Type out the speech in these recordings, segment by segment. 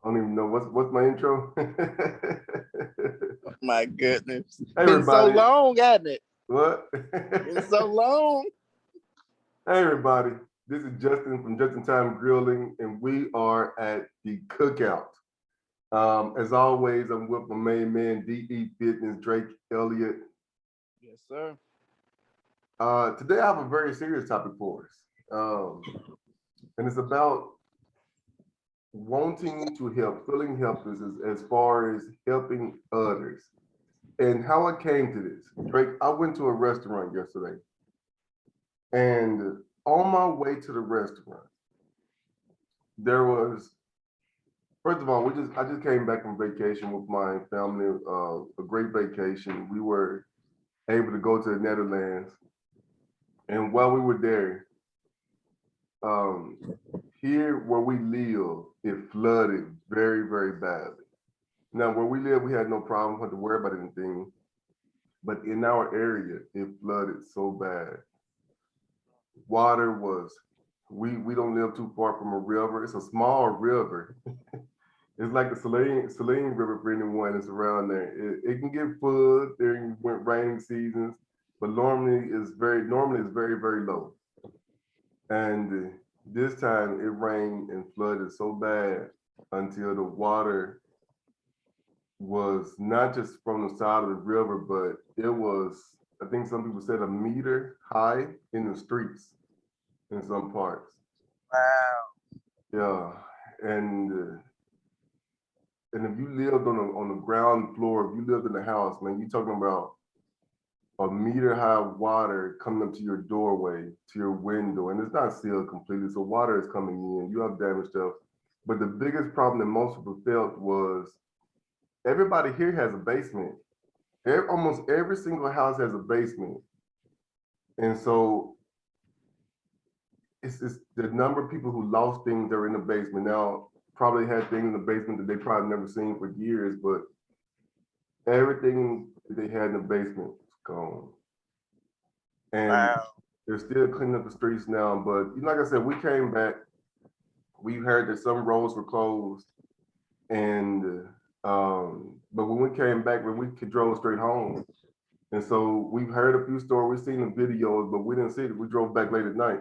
I don't even know what's my intro. My goodness. Hey Been so everybody. long, hasn't it? What? Been so long. Hey everybody. This is Justin from Just in Time Grilling, and we are at the cookout. As always, I'm with my main man, DE Fitness, Drake Elliott. Yes, sir. Today I have a very serious topic for us. And it's about wanting to help, feeling helpless as far as helping others. And how I came to this. Drake, I went to a restaurant yesterday. And on my way to the restaurant, there was, first of all, I just came back from vacation with my family, a great vacation. We were able to go to the Netherlands. And while we were there, um, here where we live, it flooded very, very badly. Now, where we live, we had no problem, had to worry about anything. But in our area, it flooded so bad. Water was, we don't live too far from a river. It's a small river. It's like the Saline River for anyone that's around there. It can get full during rainy seasons, but normally it's very, very low. And this time it rained and flooded so bad until the water was not just from the side of the river, but it was, I think some people said, a meter high in the streets in some parts. Wow. Yeah, and if you lived on the ground floor, if you lived in the house, man, you talking about a meter high water coming up to your doorway, to your window, and it's not sealed completely, so water is coming in. You have damaged stuff, but the biggest problem that most people felt was everybody here has a basement. Almost every single house has a basement, and so it's the number of people who lost things that are in the basement now probably had things in the basement that they probably never seen for years, but everything that they had in the basement was gone. And Wow. they're still cleaning up the streets now. But like I said, we came back. We heard that some roads were closed, and but when we came back, when we drove straight home, and so we've heard a few stories, we've seen the videos, but we didn't see it. We drove back late at night.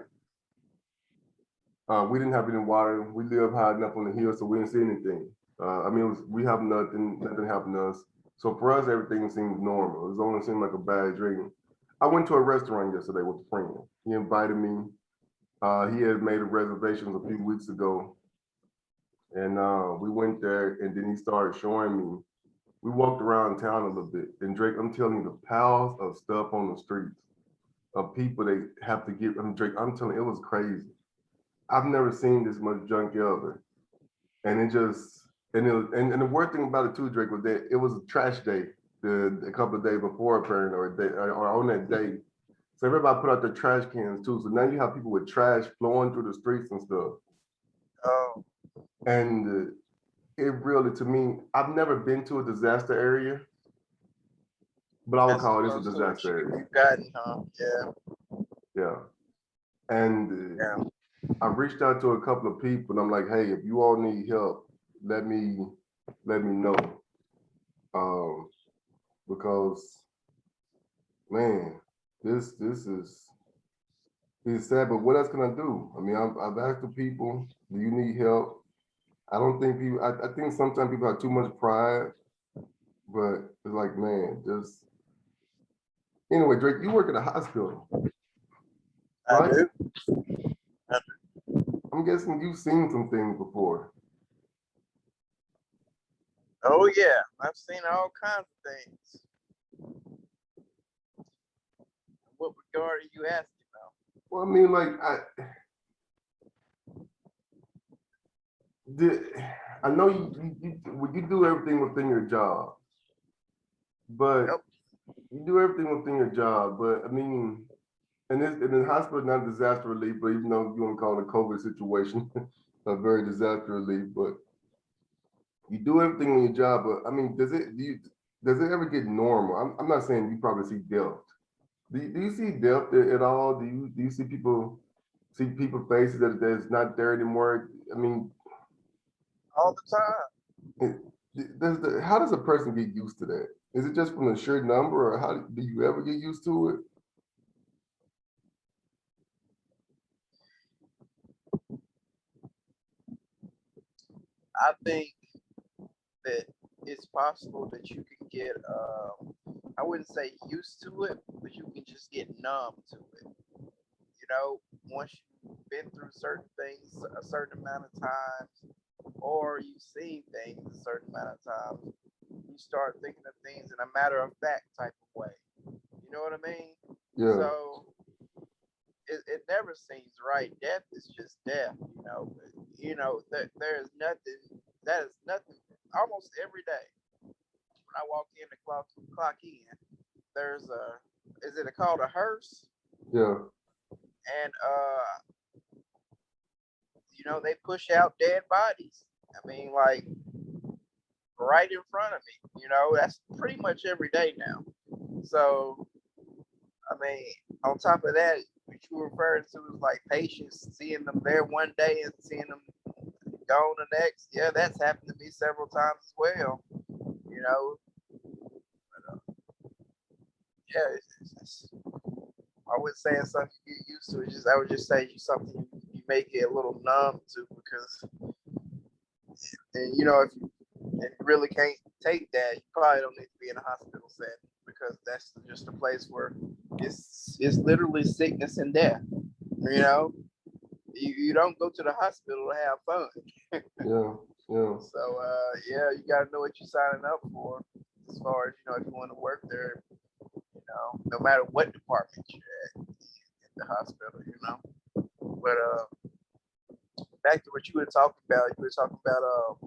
We didn't have any water. We live high enough on the hill, so we didn't see anything. I mean, we have nothing happened to us. So for us, everything seems normal. It only seemed like a bad dream. I went to a restaurant yesterday with a friend. He invited me. He had made a reservation a few weeks ago, and we went there. And then he started showing me. We walked around town a little bit, and Drake, I'm telling you, the piles of stuff on the streets of people they have to get. Drake, I'm telling you, it was crazy. I've never seen this much junk ever. And it just and the weird thing about it too, Drake, was that it was a trash day a couple of days before apparently or on that day. So everybody put out their trash cans too. So now you have people with trash flowing through the streets and stuff. Oh, And it really, to me, I've never been to a disaster area, but I would that's call this a close to what disaster area. you've gotten, huh? Yeah. Yeah. And Yeah. I reached out to a couple of people and I'm like, hey, if you all need help, let me know. Um, because man, this is it's sad. But what else can I do? I mean, I've asked the people, do you need help? I don't think people. I think sometimes people have too much pride, but it's like, man, just anyway. Drake, you work at a hospital, I right? do. I I'm guessing you've seen some things before. Oh yeah, I've seen all kinds of things. What regard are you asking about? Well, I mean, like did, I know you do everything within your job, but Yep. you do everything within your job. But I mean, and the hospital not disaster relief, but even though you want to call it a COVID situation, a very disaster relief, but you do everything in your job. But I mean, does it ever get normal? I'm not saying you probably see depth. Do you see depth at all? Do you see people faces that's not there anymore? I mean, All the time. How does a person get used to that? Is it just from the sheer number, or how do you ever get used to it? I think that it's possible that you can get, I wouldn't say used to it, but you can just get numb to it. You know, once you've been through certain things a certain amount of times, or you've seen things a certain amount of times, you start thinking of things in a matter of fact type of way. You know what I mean? Yeah, So it never seems right. Death is just death. There is nothing. That is nothing. Almost every day when I walk in the clock in, there's a, is it called a hearse? yeah, And they push out dead bodies. I mean, like right in front of me. That's pretty much every day now. So I mean, on top of that, what you were referring to is like patients, seeing them there one day and seeing them gone the next. Yeah, that's happened to me several times as well. You know, but, yeah, I wouldn't say it's something you get used to. I would just say it's something you may get a little numb to because, and if you really can't take that, you probably don't need to be in a hospital setting because that's just a place where it's literally sickness and death. You know, you don't go to the hospital to have fun. yeah, yeah. So yeah, you got to know what you're signing up for as far as if you want to work there. No matter what department you're at the hospital. But back to what you were talking about. You were talking about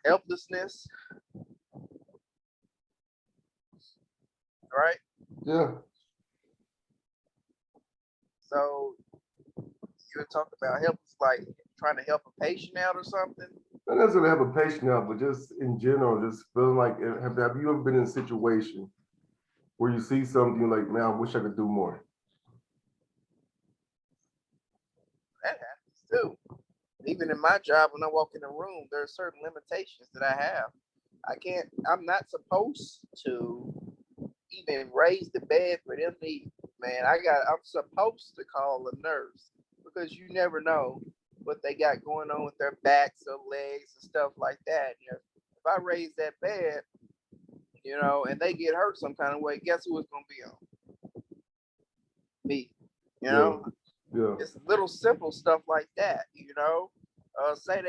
helplessness, right? Yeah, So you were talking about helpless, like trying to help a patient out or something. not necessarily have a patient now, but just in general, just feeling like, have you ever been in a situation where you see something you're like, man, I wish I could do more? That happens too. Even in my job, when I walk in a room, there are certain limitations that I have. I'm not supposed to even raise the bed for them to eat. Man, I'm supposed to call a nurse because you never know what they got going on with their backs or legs and stuff like that. If I raise that bed, and they get hurt some kind of way, guess who it's gonna be on? Me. You Yeah, know, yeah, it's little simple stuff like that. Say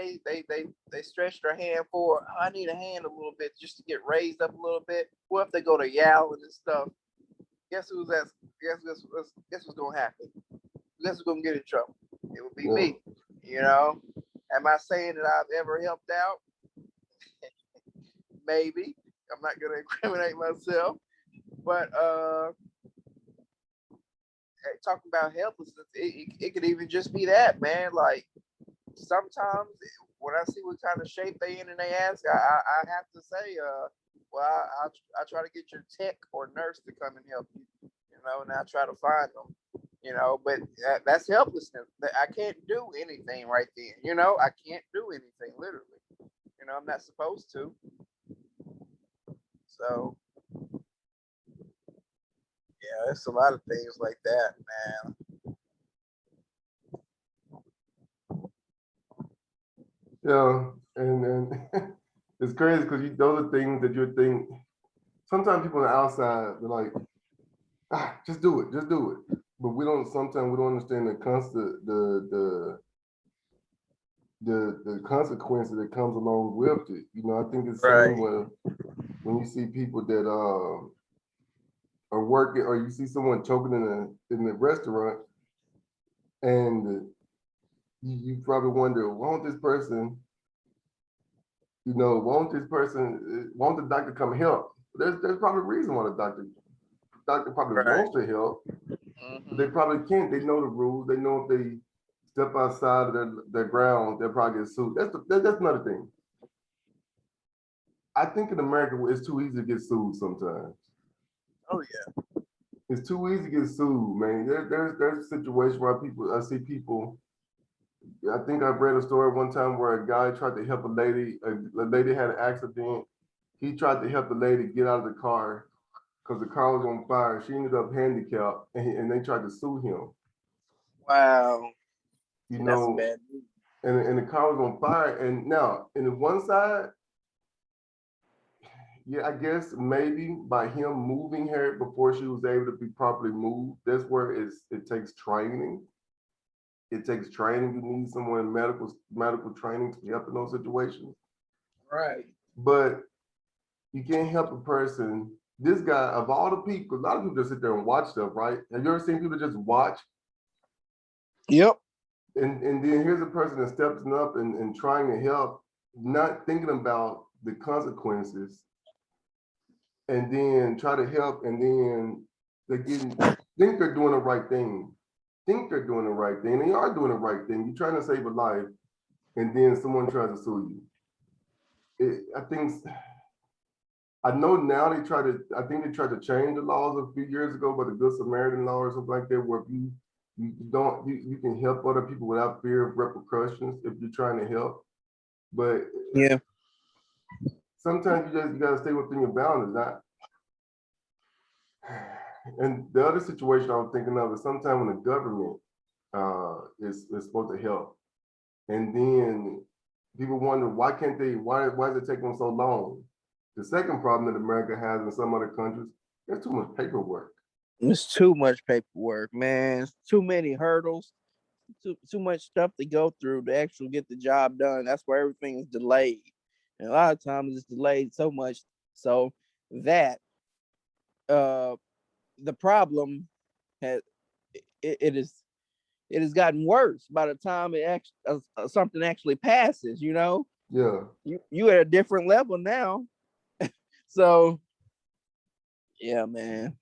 they stretch their hand forward. Oh, I need a hand a little bit just to get raised up a little bit. What if they go to yowling and stuff? Guess who's that? Guess what's gonna happen? Guess who's gonna get in trouble? It would be yeah, me. Am I saying that I've ever helped out? Maybe. I'm not gonna incriminate myself, but talking about helplessness, it could even just be that, man. Like sometimes when I see what kind of shape they in and they ask, I have to say, well, I try to get your tech or nurse to come and help you, and I try to find them, but that's helplessness. I can't do anything right then, I can't do anything literally, I'm not supposed to. So yeah, it's a lot of things like that, man. yeah. And it's crazy because those are things that you think. Sometimes people on the outside, they're like, just do it, just do it. But sometimes we don't understand the constant, the consequences that comes along with it. I think it's the same Right. when you see people that are working, or you see someone choking in the restaurant, and you probably wonder, won't the doctor come help? There's probably a reason why the doctor probably Right. wants to help, but they Mm-hmm. probably can't. They know the rules. They know if they step outside of their ground, they'll probably get sued. That's another thing. I think in America, it's too easy to get sued sometimes. Oh yeah. It's too easy to get sued, man. There's a situation where I see people I think I've read a story one time where a guy tried to help a lady. A lady had an accident. He tried to help the lady get out of the car because the car was on fire. She ended up handicapped, and they tried to sue him. Wow. You And that's a know, bad move. and the car was on fire. And now, in the one side, yeah, I guess maybe by him moving her before she was able to be properly moved, that's where it takes training. It takes training. You need someone in medical training to help in those situations. Right. But you can't help a person. This guy, of all the people, a lot of people just sit there and watch stuff, right? Have you ever seen people just watch? Yep. And then here's a person that steps up and trying to help, not thinking about the consequences, and then try to help, and then they think they're doing the right thing, think they're doing the right thing, they are doing the right thing. You're trying to save a life, and then someone tries to sue you. I think I know now I think they tried to change the laws a few years ago, but the Good Samaritan law or something like that, where if you don't you can help other people without fear of repercussions if you're trying to help. But Yeah. sometimes you gotta stay within your boundaries. Not and the other situation I was thinking of is sometimes when the government is supposed to help, and then people wonder why is it taking so long? The second problem that America has in some other countries, there's too much paperwork. It's too much paperwork, man. It's too many hurdles. Too much stuff to go through to actually get the job done. That's why everything is delayed. And a lot of times it's delayed so much so that uh the problem has it is it has gotten worse by the time it actually something actually passes. Yeah, You at a different level now. So yeah, man.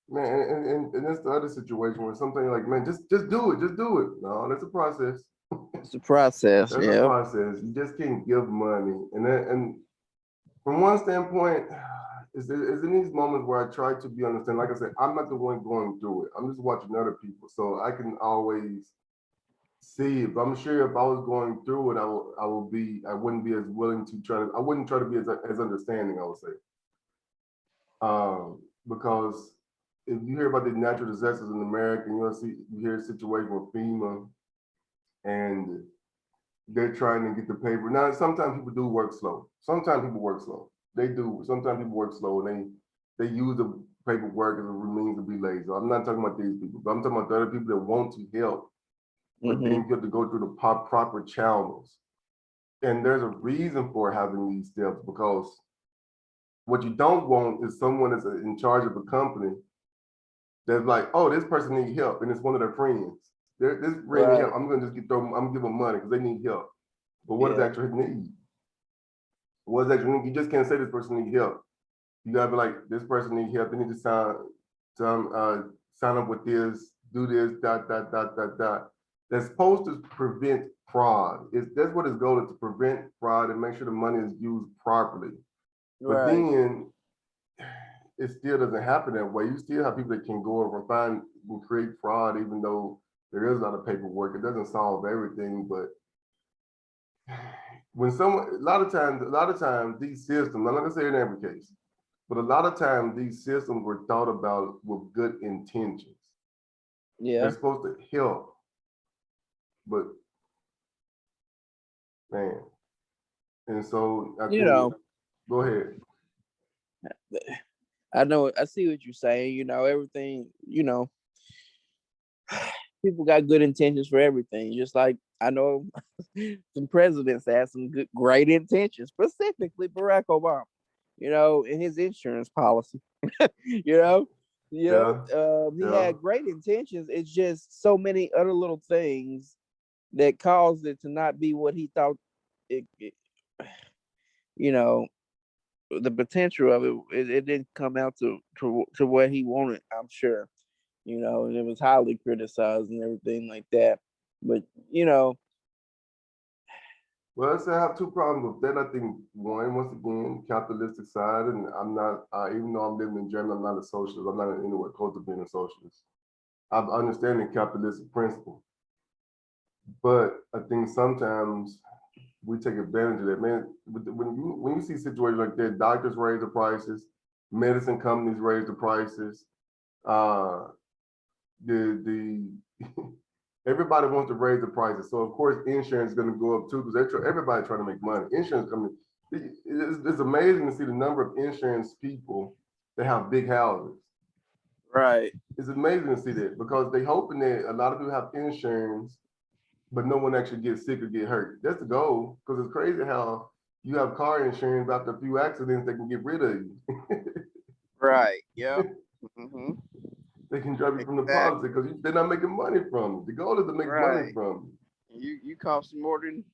man, and that's the other situation where something like, man, just do it, just do it. No, that's a process. It's a process. That's a Yeah. process. You just can't give money, and from one standpoint, is in these moments where I try to be understanding. Like I said, I'm not the one going through it. I'm just watching other people, so I can always see it. But I'm sure if I was going through it, I wouldn't be as willing to I wouldn't try to be as understanding, I would say. Because if you hear about the natural disasters in America, and you hear a situation with FEMA and they're trying to get the paper. Now, sometimes people do work slow. Sometimes people work slow. They do. Sometimes people work slow and they use the paperwork as a means to be lazy. I'm not talking about these people, but I'm talking about the other people that want to help, but then Mm-hmm. you have to go through the proper channels. And there's a reason for having these steps because what you don't want is someone that's in charge of a company that's like, oh, this person needs help, and it's one of their friends. This friend need help. Right. I'm gonna just I'm gonna give them money because they need help. But what is Yeah. actually need? What is actually need? You just can't say this person needs help. You gotta be like, this person needs help. They need to sign up with this, do this, dot dot dot dot dot. That's supposed to prevent fraud. That's what its goal is, to prevent fraud and make sure the money is used properly. But Right. then it still doesn't happen that way. You still have people that can go over and find and create fraud, even though there is a lot of paperwork. It doesn't solve everything, but when someone, a lot of times these systems, I'm not gonna say in every case, but a lot of times these systems were thought about with good intentions. They're Yeah. supposed to help, but man, and so I You think, know, go ahead. I know. I see what you're saying. Everything. People got good intentions for everything. Just like I know some presidents had some great intentions, specifically Barack Obama. In his insurance policy. you know, Yeah, he yeah. had great intentions. It's just so many other little things that caused it to not be what he thought. It you know, the potential of it didn't come out to what he wanted. I'm sure. And it was highly criticized and everything like that. But you know, Well, I say I have two problems with that. I think one, once again, capitalistic side, and I'm not, even though I'm living in Germany, I'm not a socialist. I'm not anywhere close to being a socialist. I understand the capitalistic principle, But I think sometimes we take advantage of that, man. When you see situations like that, doctors raise the prices, medicine companies raise the prices. Uh, the everybody wants to raise the prices, so of course insurance is going to go up too because everybody trying to make money. Insurance company, it's amazing to see the number of insurance people that have big houses. Right. It's amazing to see that because they hoping that a lot of people have insurance but no one actually gets sick or get hurt. That's the goal. Because it's crazy how you have car insurance after a few accidents, they can get rid of you. Right. Yep. Mm-hmm. They can drop you from the policy Exactly. because they're not making money from it. The goal is to make money Right. from You cost more than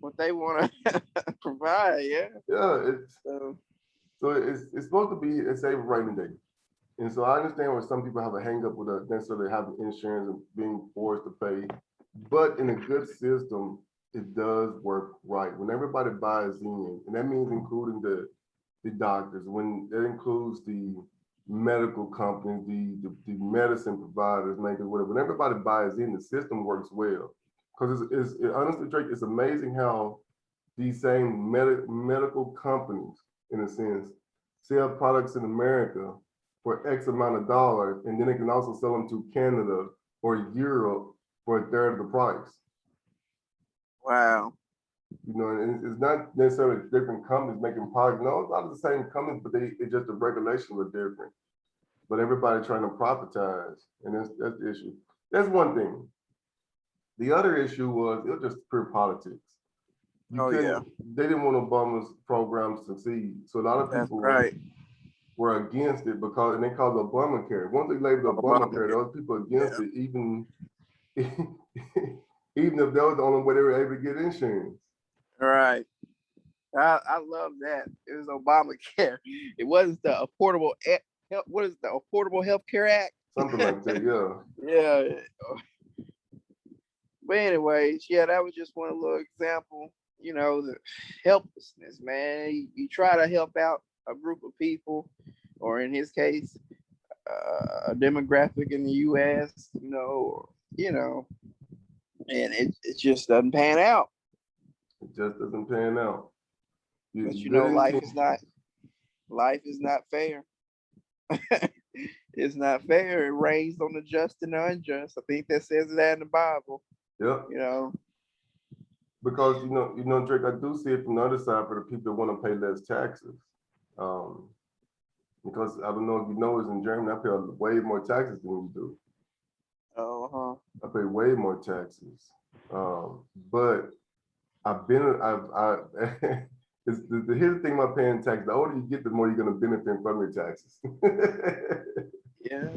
what they want to provide. Yeah. it. Yeah, So it's supposed to be a safe rainy day. And so I understand where some people have a hang up with necessarily having insurance and being forced to pay. But in a good system, it does work right. When everybody buys in, and that means including the doctors, when that includes the medical companies, the medicine providers, makers, whatever. When everybody buys in, the system works well. Because honestly, Drake, it's amazing how these same medical companies, in a sense, sell products in America for X amount of dollars, and then they can also sell them to Canada or Europe for a third of the price. wow. You know, and it's not necessarily different companies making products. No, it's a lot of the same companies, but it's just the regulations are different. But everybody trying to profitize, and that's the issue. That's one thing. The other issue it was just pure politics. You Oh yeah. couldn't. They didn't want Obama's program to succeed, so a lot of That's people right. were against it because, and they called it Obamacare. Once they labeled Obamacare, Obamacare. those people against Yeah. it, even even if that was the only way they were able to get insurance. Right. I love that. It was Obamacare. It wasn't the affordable. What is the Affordable Health Care Act? Something like that, yeah. Yeah. But anyways, yeah, that was just one little example. You know, the helplessness, man. You try to help out a group of people, or in his case, a demographic in the U.S. And it just doesn't pan out. It just doesn't pan out. But Good life intent. is not fair. It's not fair. It rains on the just and the unjust. I think that says that in the Bible. Yep. You know. Because Drake, I do see it from the other side for the people that want to pay less taxes. Um, because I don't know if you know, is in Germany, I pay way more taxes than you do. Uh-huh. I pay way more taxes. But I've been, I here's the thing about paying taxes. The older you get, the more you're going to benefit from your taxes. Yeah.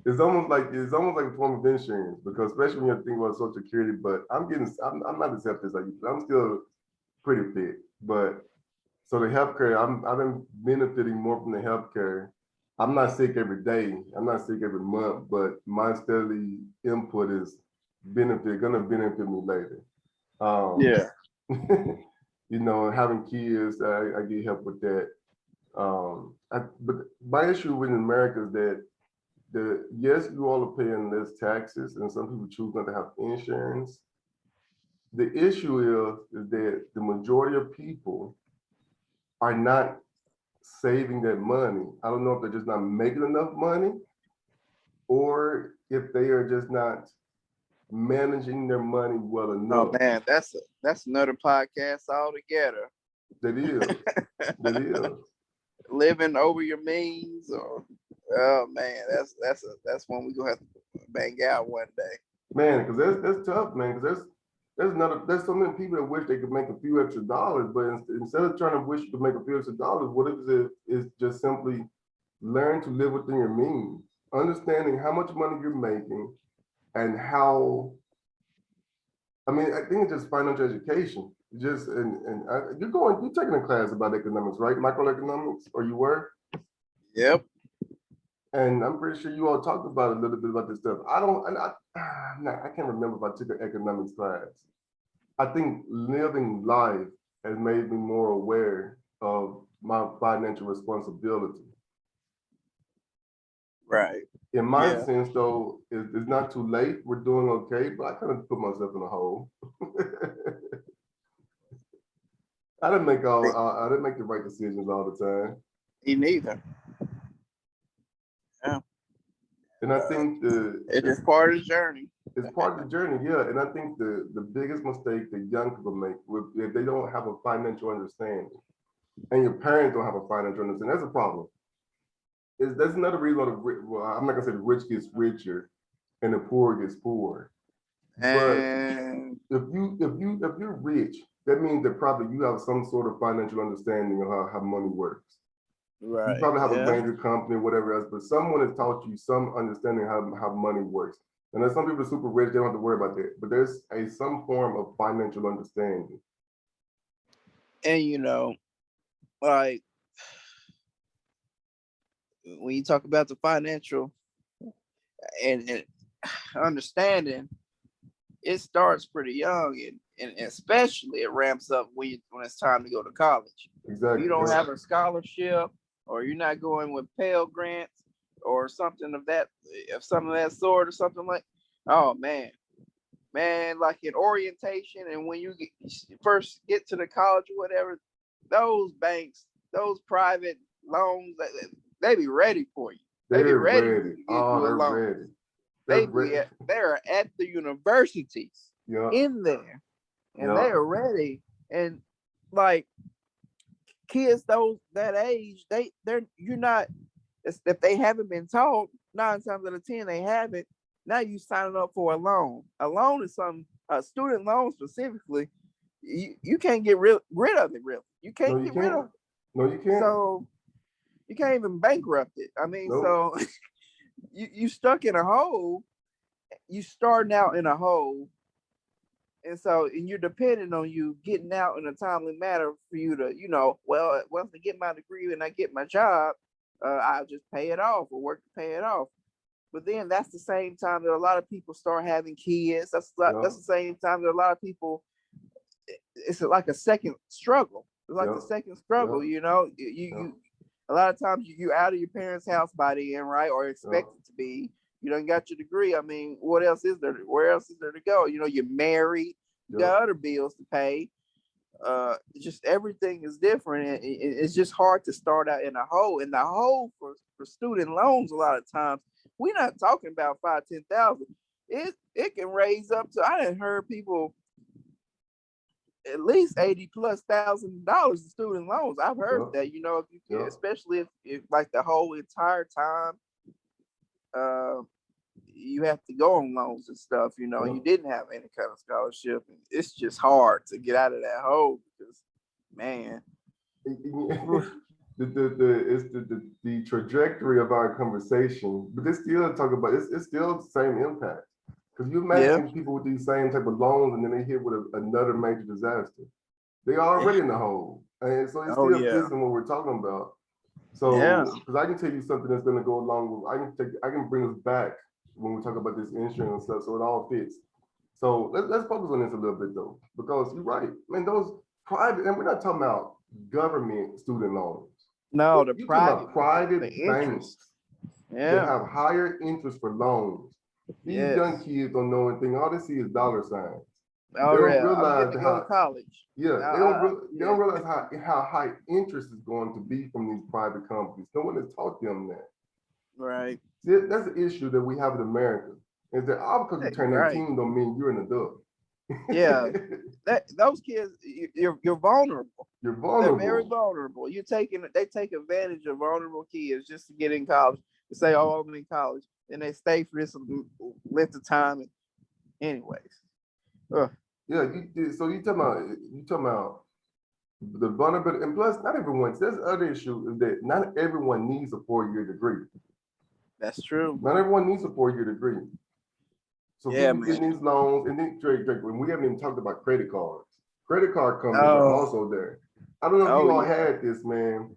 It's almost like a form of insurance because especially when you're thinking about Social Security. But I'm not as healthy as I used to. I'm still pretty fit, but so the healthcare, I've been benefiting more from the healthcare. I'm not sick every day. I'm not sick every month, but my steady input is gonna benefit me later. Um, Yeah. Having kids, I get help with that. But my issue with America is that yes, you all are paying less taxes, and some people choose not to have insurance. The issue is that the majority of people are not saving that money. I don't know if they're just not making enough money or if they are just not managing their money well Oh enough. man, that's another podcast altogether. That is, that is. Living over your means, or oh man, that's one we gonna have to bang out one day. Man, because that's tough, man. Because there's so many people that wish they could make a few extra dollars, but instead of trying to wish you could make a few extra dollars, what if it is just simply learn to live within your means, understanding how much money you're making and how. I mean, I think it's just financial education. Just you're taking a class about economics, right? Microeconomics, or you were? Yep. And I'm pretty sure you all talked about a little bit about this stuff. I don't, and I can't remember if I took an economics class. I think living life has made me more aware of my financial responsibility. Right. In my Yeah. sense, though, it's not too late. We're doing okay, but I kind of put myself in a hole. I didn't make the right decisions all the time. Me neither. Yeah. And I think It's just part of the journey. it's part of the journey, yeah. And I think the biggest mistake that young people make if they don't have a financial understanding, and your parents don't have a financial understanding, that's a problem. That's another reason why well, I'm not gonna say the rich gets richer and the poor gets poorer. But And if you're rich, that means that probably you have some sort of financial understanding of how money works. You right. probably have a Yeah. major company or whatever else, but someone has taught you some understanding how money works. And there's some people are super rich, they don't have to worry about that. But there's some form of financial understanding. And like when you talk about the financial and understanding, it starts pretty young, and especially it ramps up when it's time to go to college. If you Exactly. don't Yeah. have a scholarship, or you're not going with Pell Grants or something of some of that sort, or something like, oh man, like in orientation, and when you first get to the college or whatever, those banks, those private loans, they be ready for you. They be They're ready to ready. give Oh, you a they're loan. ready. They're ready. They're at the universities Yeah. in there, and Yeah. they are ready. And like kids those that age, they're you're not, if they haven't been taught, 9 times out of 10 they haven't. Now you signing up for a loan. A loan is some a student loan specifically. You can't get rid of it. Really, you No, can't you get rid can't. of it. No, you can't. So you can't even bankrupt it. I mean, Nope. so you stuck in a hole. You starting out in a hole, and you're depending on you getting out in a timely manner for you to, well, once I get my degree and I get my job, I'll just pay it off or work to pay it off. But then that's the same time that a lot of people start having kids. Yeah. That's the same time that a lot of people, it's like a second struggle. It's like Yeah. the second struggle, Yeah. Yeah. a lot of times you out of your parents' house by the end, right? Or Yeah. expected to be. You don't got your degree. I mean, what else is there? Where else is there to go? You're married, you Yeah. got other bills to pay. Just everything is different. And it's just hard to start out in a hole. And the hole for student loans, a lot of times, we're not talking about 5,000-10,000. It can raise up to, I didn't heard people at least 80 plus $1,000 in student loans. I've heard Yeah. that, if you can, Yeah. especially if like the whole entire time uh you have to go on loans and stuff, Yeah. you didn't have any kind of scholarship. And it's just hard to get out of that hole because, man. The trajectory of our conversation, but it's still talk about it's still the same impact. Because you Yeah. imagine people with these same type of loans and then they hit with another major disaster. They are already in the hole. And so it Oh still yeah. fits in what we're talking about. Yeah. So because I can tell you something that's gonna go along with I can bring us back when we talk about this insurance and stuff, so it all fits. So let's focus on this a little bit though, because you're right. I mean, those private, and we're not talking about government student loans. No, the You're talking about private ones, the private banks interest. that Yeah. have higher interest for loans. These Yes. young kids don't know anything. All they see is dollar signs. They Oh don't yeah. I'm realize getting to go to how, college. yeah, they don't Yeah. realize how high interest is going to be from these private companies. No one has taught them that. Right. See, that's the issue that we have in America. Is that all because you turn Right. 18 don't mean you're an adult. Yeah. Those kids, you're vulnerable. You're They're very vulnerable. vulnerable. They take advantage of vulnerable kids just to get in college. To say, oh, I'm in college, and they stay for this length of time. Anyways. Ugh. Yeah, so you talking about the vulnerability, and plus not everyone. There's other issue is that not everyone needs a 4-year degree. That's true. Not everyone needs a 4-year degree. So Yeah, people getting man. these loans, and then Drake, when we haven't even talked about credit cards. Credit card companies are Oh. also there. I don't know if Oh you all yeah. had this, man.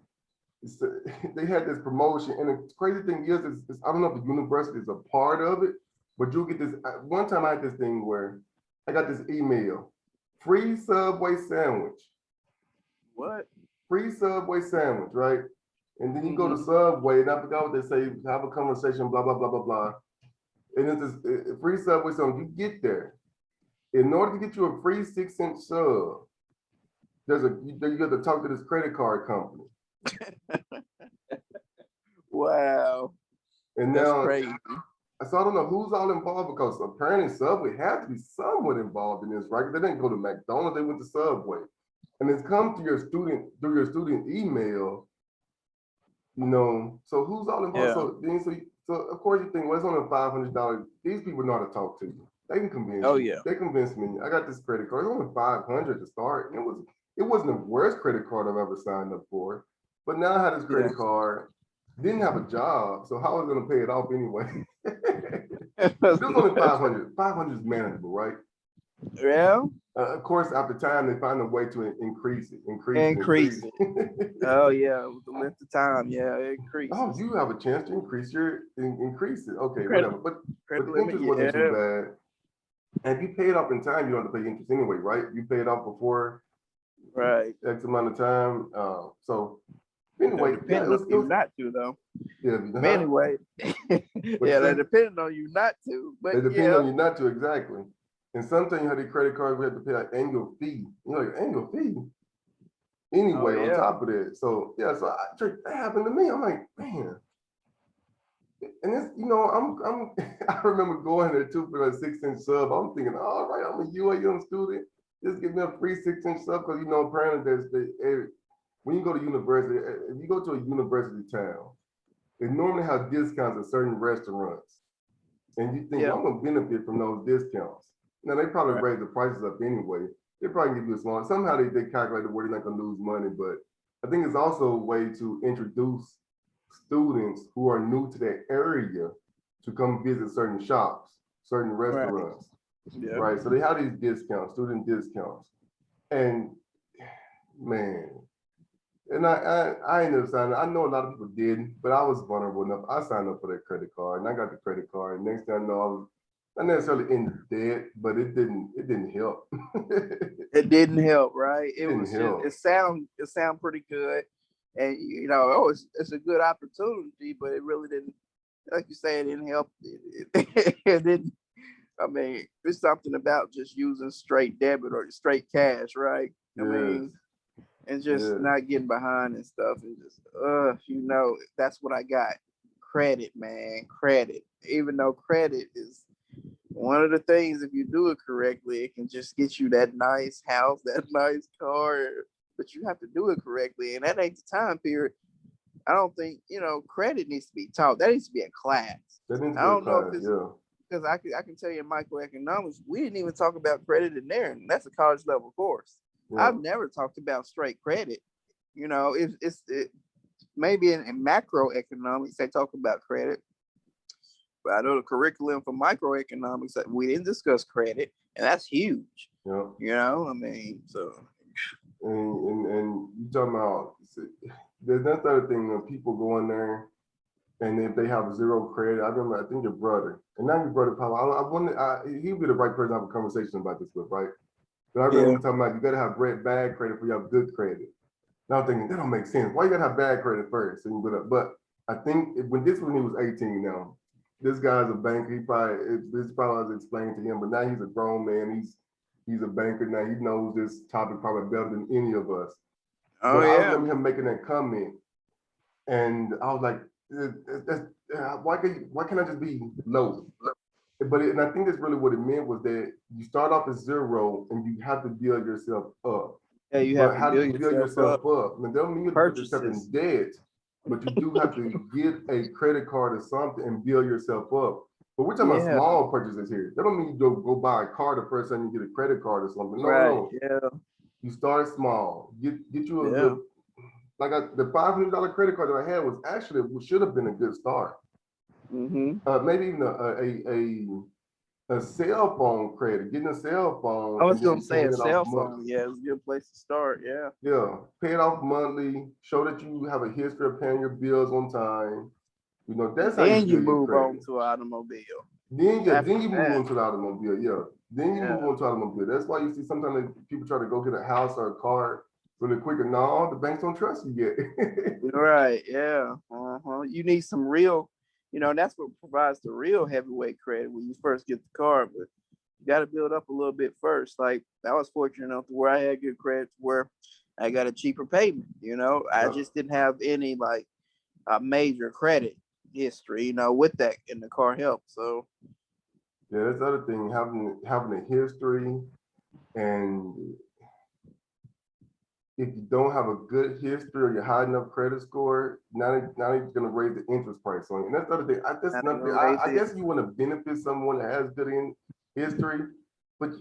They had this promotion, and the crazy thing is I don't know if the university is a part of it, but you'll get this. One time I had this thing where I got this email, free Subway sandwich, What? free Subway sandwich, right? And then you go to Subway, and I forgot what they say, have a conversation, blah, blah, blah, blah, blah. And it's this free Subway song. You get there. In order to get you a free 6-inch sub, you got to talk to this credit card company. Wow. And That's now, crazy. so I don't know who's all involved, because apparently Subway had to be somewhat involved in this, right? They didn't go to McDonald's, they went to Subway. And it's come to your student through your student email, you know. So who's all involved? Yeah. So of course you think, well, it's only $500. These people know how to talk to you. They can convince Oh you. yeah. They convinced me. I got this credit card. It's only $500 to start. It wasn't the worst credit card I've ever signed up for. But now I had this credit card, didn't have a job, so how was I gonna pay it off anyway? It was only 500. 500 is manageable, right? Yeah. Of course, after time, they find a way to increase it. Increase it. Oh yeah, with the length of time, yeah, it increases. Oh, you have a chance to increase it. Okay, Credit, whatever. But the limit, interest wasn't too bad. And if you pay it off in time, you don't have to pay interest anyway, right? You pay it off before X amount of time. So anyway, depending on you not to though. Yeah. But anyway, yeah, they depending on you not to. But they depend on you not to, exactly. And sometimes you have the credit card, we have to pay an annual fee. You know, like annual fee. Anyway, on top of that. So yeah, so that happened to me. I'm like, man. And it's, you know, I remember going there too for a 6-inch sub. I'm thinking, all right, I'm a UAM student. Just give me a free 6-inch sub, because you know, apparently when you go to university, if you go to a university town, they normally have discounts at certain restaurants. And you think, well, I'm gonna benefit from those discounts. Now they probably raise the prices up anyway. They probably give you a small, somehow they calculate it where you're not gonna lose money, but I think it's also a way to introduce students who are new to that area to come visit certain shops, certain restaurants, right? So they have these discounts, student discounts. And man, and I ended up signing. I know a lot of people didn't, but I was vulnerable enough. I signed up for that credit card, and I got the credit card. Next thing I know, I was not necessarily in debt, but it didn't help. It didn't help, right? It didn't was help. Just, it sound pretty good, and you know, it's a good opportunity, but it really didn't. Like you say, it didn't help. It didn't. I mean, there's something about just using straight debit or straight cash, right? I mean, and just not getting behind and stuff, and just you know, that's what I got. Credit, man, credit. Even though credit is one of the things, if you do it correctly, it can just get you that nice house, that nice car, but you have to do it correctly, and that ain't the time period. I don't think, you know, credit needs to be taught. That needs to be a class. I don't know if it's because I can tell you in microeconomics, we didn't even talk about credit in there, and that's a college level course. I've never talked about straight credit. You know, it's maybe in macroeconomics they talk about credit, but I know the curriculum for microeconomics that we didn't discuss credit, and that's huge. You know, I mean, so. And you talking about, there's that other thing when people go in there and if they have zero credit. I remember, I think your brother, and now your brother Paulo, I wonder, he'd be the right person to have a conversation about this with, right? But I remember talking about you gotta have bad credit for you have good credit. Now I'm thinking that don't make sense. Why you gotta have bad credit first? So you go up. But I think when he was 18 now, this guy's a banker. This probably was explained to him, but now he's a grown man. He's a banker now. He knows this topic probably better than any of us. But I remember him making that comment, and I was like, why can't I just be low? And I think that's really what it meant, was that you start off as zero and you have to build yourself up. Yeah, you have to build yourself up. And that don't mean you have to put yourself in debt, but you do have to get a credit card or something and build yourself up. But we're talking about small purchases here. That don't mean you go buy a car the first time you get a credit card or something. No. You start small. Get you a good, like the $500 credit card that I had was actually should have been a good start. Maybe even a cell phone credit, getting a cell phone. I was gonna say a cell phone. Yeah, it's a good place to start. Yeah, pay it off monthly. Show that you have a history of paying your bills on time. You know, that's how you move on to an automobile. Then you move on to the automobile. Then you move on to automobile. That's why you see sometimes people try to go get a house or a car really quick. And no, the banks don't trust you yet. Right. Yeah. You need some real, that's what provides the real heavyweight credit when you first get the car. But you got to build up a little bit first. Like I was fortunate enough to where I had good credit where I got a cheaper payment. I just didn't have any like major credit history. With that, and the car helped. So Yeah, that's the other thing, having a history, and if you don't have a good history or you're high enough credit score, now you're gonna raise the interest price on you. And that's the other thing. not gonna raise I it. guess you want to benefit someone that has good history, but to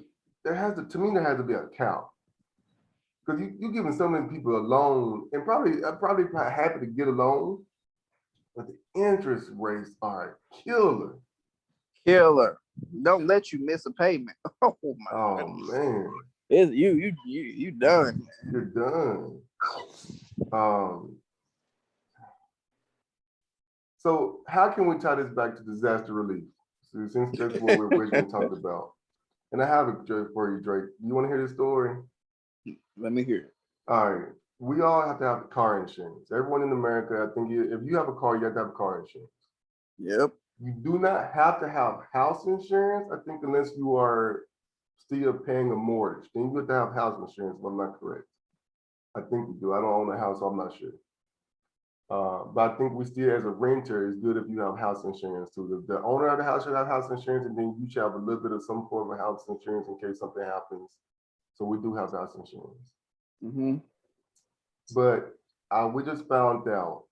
me there has to be a cap. Because you giving so many people a loan, and probably happy to get a loan, but the interest rates are killer. Killer. Don't let you miss a payment. Oh my Oh goodness. man, It's you done. you're done. So how can we tie this back to disaster relief? So since that's what we're originally talking about. And I have a joke for you, Drake. You want to hear this story? Let me hear it. All right. We all have to have car insurance. Everyone in America, I think if you have a car, you have to have car insurance. Yep. You do not have to have house insurance, I think, unless you are still paying a mortgage. Then you have to have house insurance, if I'm not correct. I think you do. I don't own a house, so I'm not sure. But I think we still, as a renter, it's good if you have house insurance too. The owner of the house should have house insurance, and then you should have a little bit of some form of house insurance in case something happens. So we do have house insurance. Mm-hmm. But we just found out,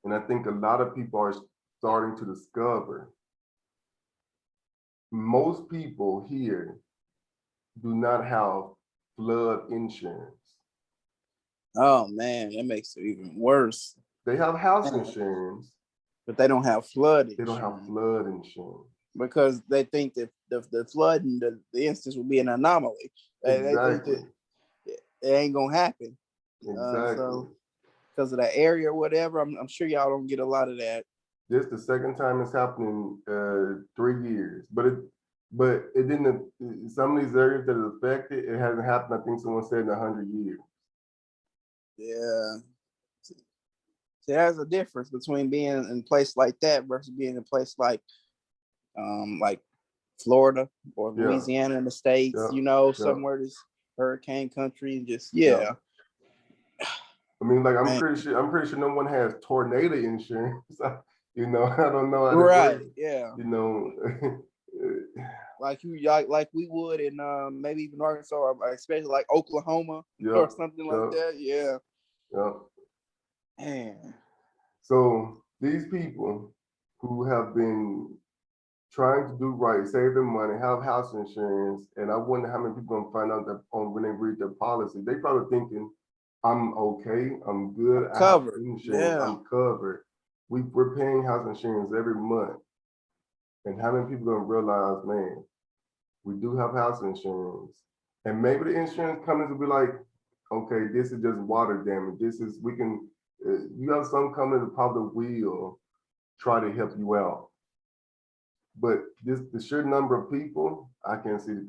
and I think a lot of people are starting to discover, most people here do not have flood insurance. Oh man, that makes it even worse. They have house insurance, but they don't have flood insurance. They don't have flood insurance because they think that the flood and the instance will be an anomaly. Exactly. They think that it ain't gonna happen. Exactly. So because of that area or whatever, I'm sure y'all don't get a lot of that. This the second time it's happened in 3 years, but it didn't. Some of these areas that are affected, it hasn't happened. I think someone said in 100 years. Yeah. So there's a difference between being in a place like that versus being in a place like Florida or Louisiana in the States, somewhere this hurricane country and just I mean, like I'm pretty sure no one has tornado insurance. I don't know how right. Yeah. Like we would in maybe even Arkansas, or especially like Oklahoma or something like that. Yeah. Man. So these people who have been trying to do right, save their money, have house insurance, and I wonder how many people are gonna find out that when they read their policy, they probably thinking, I'm okay, I'm good, I'm covered. I have insurance, I'm covered. We're paying house insurance every month. And how many people are gonna realize, man, we do have house insurance. And maybe the insurance companies will be like, okay, this is just water damage. You have some companies that probably will try to help you out. But the sheer number of people, I can't see the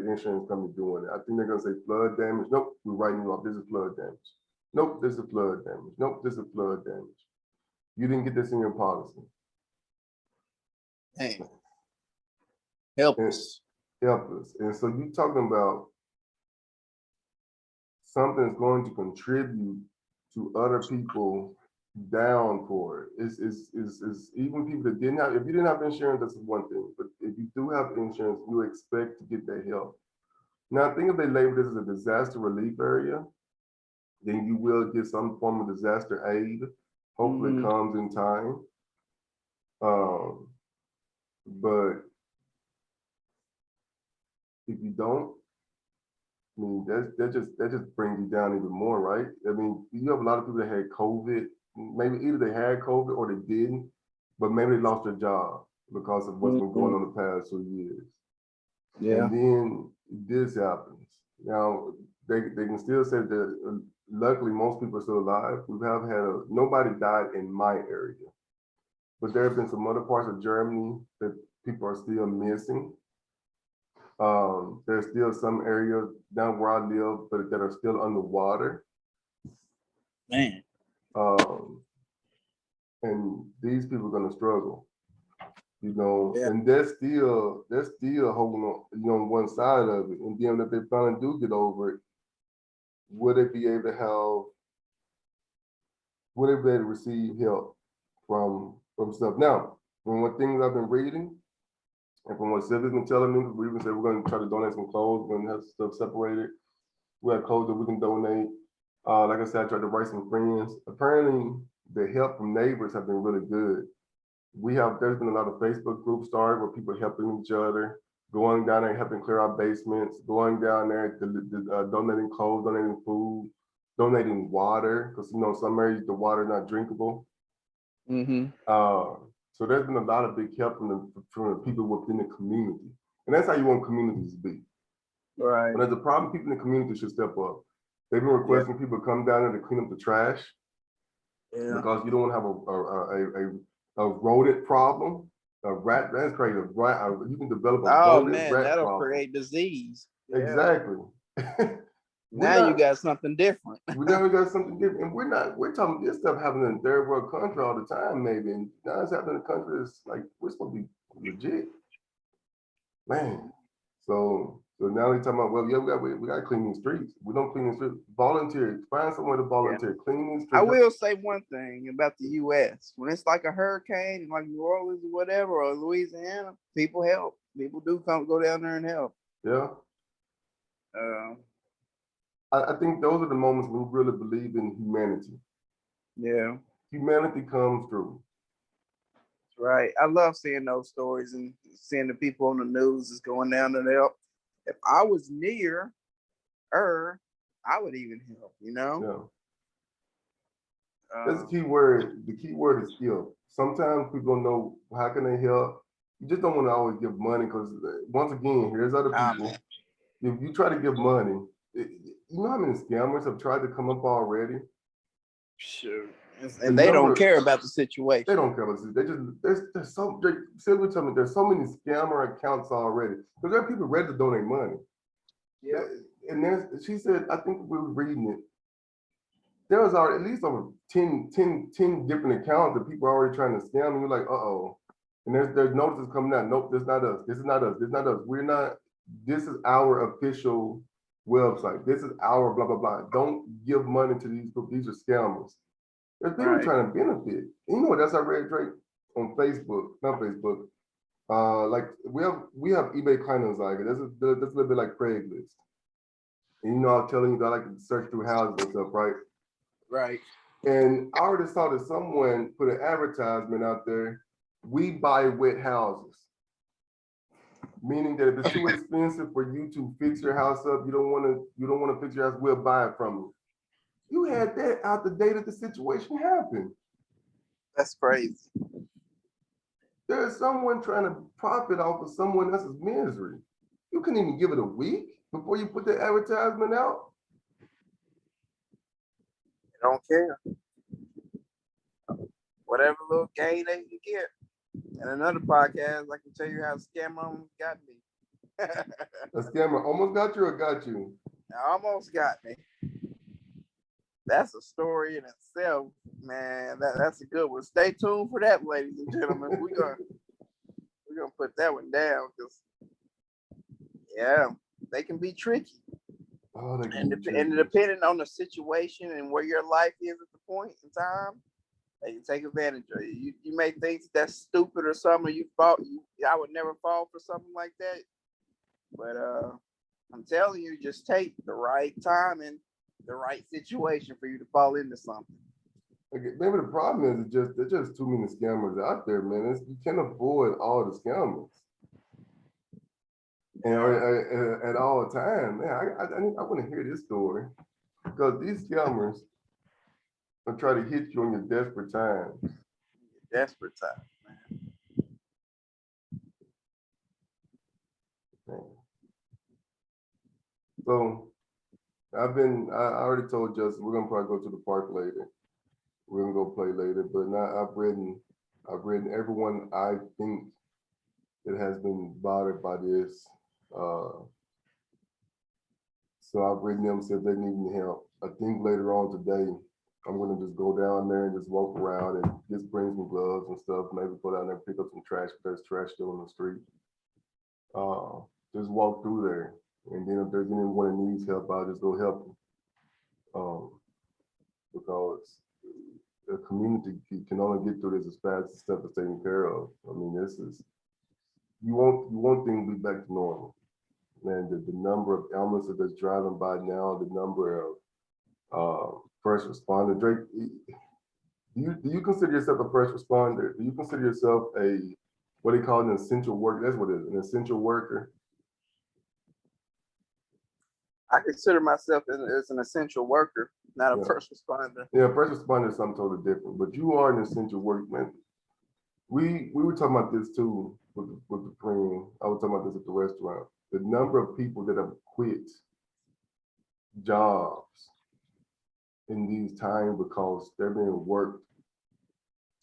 insurance company doing it. I think they're gonna say flood damage. Nope, we're writing you off. This is flood damage. Nope, this is flood damage. Nope, this is flood damage. You didn't get this in your policy. Hey, helpless. And so you're talking about something that's going to contribute to other people down for it. Is even people that didn't have, if you didn't have insurance, that's one thing. But if you do have insurance, you expect to get that help. Now, I think if they label this as a disaster relief area, then you will get some form of disaster aid. Hopefully it comes in time. But if you don't, I mean, that just brings you down even more, right? I mean, you have a lot of people that had COVID. Maybe either they had COVID or they didn't, but maybe they lost their job because of what's been going on the past 2 years. Yeah. And then this happens. Now, they can still say that luckily most people are still alive. We have had nobody died in my area, but there have been some other parts of Germany that people are still missing. There's still some areas down where I live, but that are still underwater. Man. Um, and these people are gonna struggle, Yeah. and they're still holding on, on one side of it. And then if they finally do get over it, would they be able to have, would they be able to receive help from stuff? Now, from what things I've been reading, and from what Sylvia's been telling me, we even said we're gonna try to donate some clothes, we're gonna have stuff separated. We have clothes that we can donate. Like I said, I tried to write some friends. Apparently, the help from neighbors have been really good. There's been a lot of Facebook groups started where people are helping each other, going down there, helping clear out basements, going down there, donating clothes, donating food, donating water, because some areas the water is not drinkable. Mm-hmm. So there's been a lot of big help from the people within the community. And that's how you want communities to be. Right. When there's a problem, people in the community should step up. They've been requesting people to come down there to clean up the trash. Yeah. Because you don't want to have a rodent problem, a rat. That's crazy. You can develop a rodent rat that'll problem. create disease. Yeah. Exactly. Now you got something different. We now we got something different, and we're talking this stuff happening in third world country all the time, maybe, and now it's happening in countries like we're supposed to be legit, man. So now they're talking about, well, yeah, we got to clean these streets. We don't clean the streets. Volunteer, find somewhere to volunteer, clean these I streets. will say one thing about the U.S. When it's like a hurricane, like New Orleans or whatever, or Louisiana, people help. People do go down there and help. Yeah. I think those are the moments when we really believe in humanity. Yeah. Humanity comes through. Right. I love seeing those stories and seeing the people on the news is going down to help. If I was near her, I would even help, Yeah. That's the key word. The key word is skill. Sometimes people don't know how can they help. You just don't want to always give money because once again, here's other people. If you try to give money, you know how many scammers have tried to come up already? Sure. And they don't care about the situation. They don't care about the situation. There's so Sylvia told me there's so many scammer accounts already. Because there are people ready to donate money. Yeah. And she said, I think we were reading it. There was already at least over 10 different accounts that people are already trying to scam, and you're like, uh-oh. And there's notices coming out. Nope, this is not us. This is not us. This is not us. We're not, this is our official website. This is our blah, blah, blah. Don't give money to these people. These are scammers. There's people trying to benefit. That's I read Drake on Facebook, not Facebook. Like we have eBay Kleinanzeiger. That's a little bit like Craigslist. And I'm telling you, I like to search through houses and stuff, right? Right. And I already saw that someone put an advertisement out there. We buy wet houses, meaning that if it's too expensive for you to fix your house up, you don't want to fix your house. We'll buy it from you. You had that out the day that the situation happened. That's crazy. There's someone trying to profit off of someone else's misery. You couldn't even give it a week before you put the advertisement out. They don't care. Whatever little gain they can get. And another podcast, I can tell you how a scammer almost got me. A scammer almost got you or got you? Almost got me. That's a story in itself, man. That's a good one. Stay tuned for that, ladies and gentlemen. We're gonna put that one down because they can be tricky. Oh, and depending on the situation and where your life is at the point in time, they can take advantage of you. You may think that's stupid or something. I would never fall for something like that. But I'm telling you, just take the right time and the right situation for you to fall into something. Okay, maybe the problem is there's just too many scammers out there, man. You can't avoid all the scammers. And at all times, man, I want to hear this story because these scammers will try to hit you on your desperate times. Desperate time, man. So I already told Justin we're gonna probably go to the park later. We're gonna go play later, but now I've written everyone I think that has been bothered by this Uh, so I've written them, said they need any help. I think later on today, I'm gonna just go down there and just walk around and just bring some gloves and stuff. Maybe go down there and pick up some trash if there's trash still on the street. Uh, just walk through there, and then if there's anyone that needs help, I'll just go help them. Because the community can only get through this as fast as stuff is taken care of. I mean, this is you want things to be back to normal. Man, the number of ambulances that's driving by now, the number of first responder. Drake, do you consider yourself a first responder? Do you consider yourself a what they call an essential worker? That's what it is, an essential worker. I consider myself as an essential worker, not a first responder. Yeah, first responder is something totally different, but you are an essential worker, man. We were talking about this too with the friend. I was talking about this at the restaurant. The number of people that have quit jobs in these times because they're being worked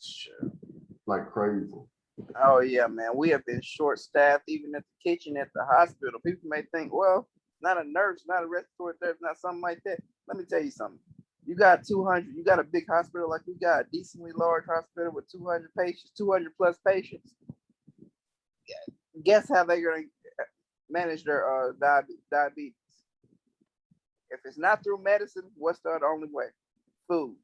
Sure. like crazy. Oh yeah, man. We have been short-staffed even at the kitchen at the hospital. People may think, well, not a nurse, not a respiratory therapist, not something like that. Let me tell you something. You got 200, you got a big hospital like we got, a decently large hospital with 200 patients, 200 plus patients. Guess how they're going to manage their diabetes? If it's not through medicine, what's the only way? Food.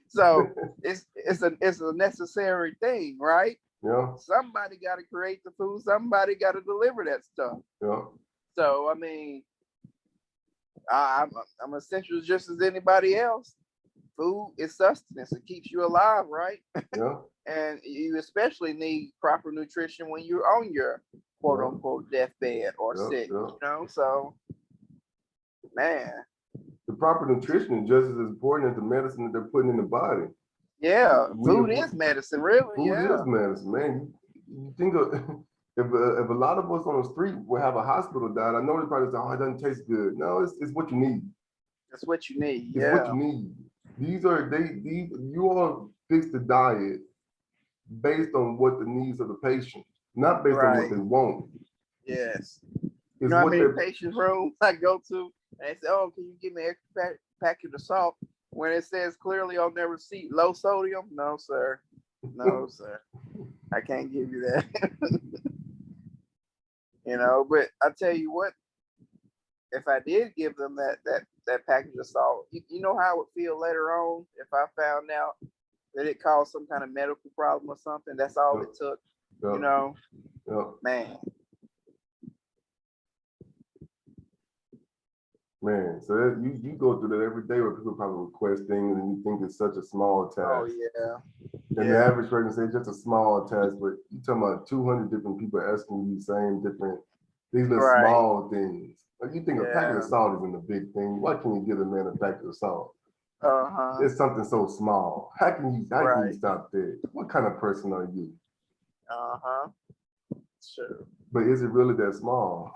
So it's a necessary thing, right? Yeah. Somebody got to create the food. Somebody got to deliver that stuff. Yeah. So I mean, I'm essential just as anybody else. Food is sustenance. It keeps you alive, right? Yeah. And you especially need proper nutrition when you're on your quote unquote deathbed or sick. You know, so man. The proper nutrition is just as important as the medicine that they're putting in the body. Yeah, food is medicine, really. Food is medicine, man. You think of if a lot of us on the street will have a hospital diet, I know they probably say, "Oh, it doesn't taste good." No, it's what you need. It's what you need. It's what you need. These you all fix the diet based on what the needs of the patient, not based on what they want. Yes. You know how many patient rooms I go to and they say, "Oh, can you give me an extra packet of salt?" When it says clearly on their receipt, low sodium. No, sir. No, sir. I can't give you that. You know, but I tell you what, if I did give them that package of salt, you know how I would feel later on if I found out that it caused some kind of medical problem or something. That's all it took. You know, man. Man, so you go through that every day where people probably request things and you think it's such a small task. Oh yeah. And the average person says just a small task, but you talking about 200 different people asking you these little small things. Like you think a packet of salt isn't a big thing. Why can't you give a man a packet of salt? It's something so small. How can you stop that? What kind of person are you? Sure. But is it really that small?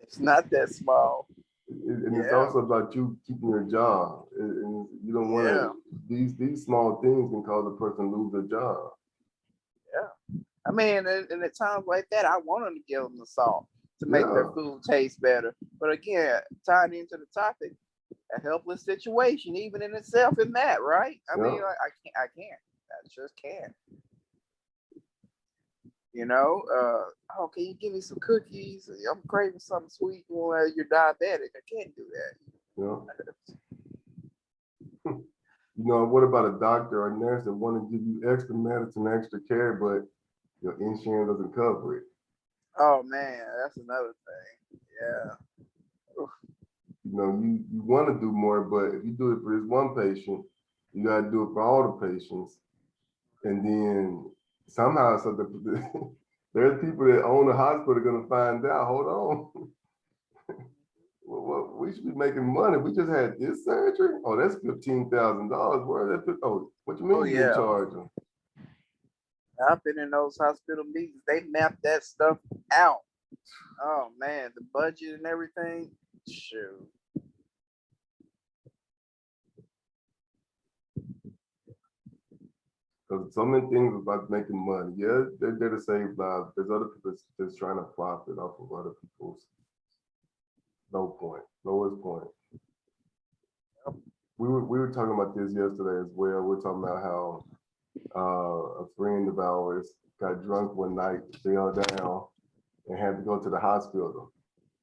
It's not that small. And it's also about you keeping your job. And you don't want to, these small things can cause a person to lose their job. Yeah. I mean, and at times like that, I want them to give them the salt to make their food taste better. But again, tying into the topic, a helpless situation, even in itself, in that, right? I mean, I just can't. You know, oh, can you give me some cookies? I'm craving something sweet. Well, you're diabetic. I can't do that. You know, what about a doctor or a nurse that want to give you extra medicine, extra care, but your insurance doesn't cover it? Oh man, that's another thing. Yeah. Oof. You know, you want to do more, but if you do it for this one patient, you got to do it for all the patients, and then somehow, there's people that own the hospital going to find out. Hold on. Well, we should be making money. We just had this surgery. Oh, that's $15,000. Where is that? Oh, what you mean you charge them? I've been in those hospital meetings. They mapped that stuff out. Oh man, the budget and everything. Shoot. Because so many things about making money. Yeah, they're there to save lives. There's other people that's trying to profit off of other people's lowest point. We were talking about this yesterday as well. We are talking about how a friend of ours got drunk one night, fell down, and had to go to the hospital.